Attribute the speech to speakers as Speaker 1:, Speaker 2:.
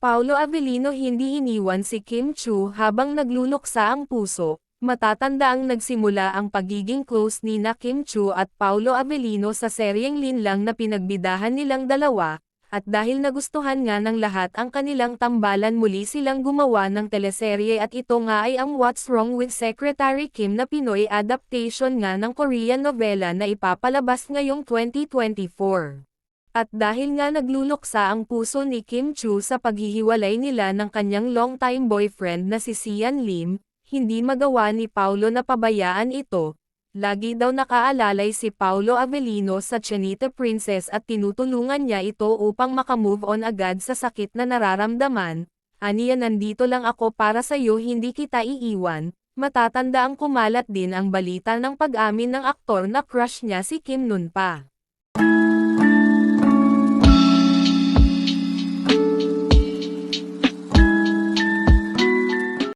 Speaker 1: Paolo Avellino hindi iniwan si Kim Chiu habang nagluluksa ang puso. Matatandaang nagsimula ang pagiging close ni na Kim Chiu at Paolo Avellino sa seryeng Linlang na pinagbidahan nilang dalawa, at dahil nagustuhan nga ng lahat ang kanilang tambalan muli silang gumawa ng teleserye at ito nga ay ang What's Wrong with Secretary Kim na Pinoy adaptation nga ng Korean novela na ipapalabas ngayong 2024. At dahil nga nagluluksa ang puso ni Kim Chiu sa paghihiwalay nila ng kanyang longtime boyfriend na si Sian Lim, hindi magawa ni Paolo na pabayaan ito. Lagi daw nakaalalay si Paolo Avellino sa Chinita Princess at tinutulungan niya ito upang makamove on agad sa sakit na nararamdaman. Aniya, nandito lang ako para sa iyo, hindi kita iiwan. Matatanda ang kumalat din ang balita ng pag-amin ng aktor na crush niya si Kim noon pa.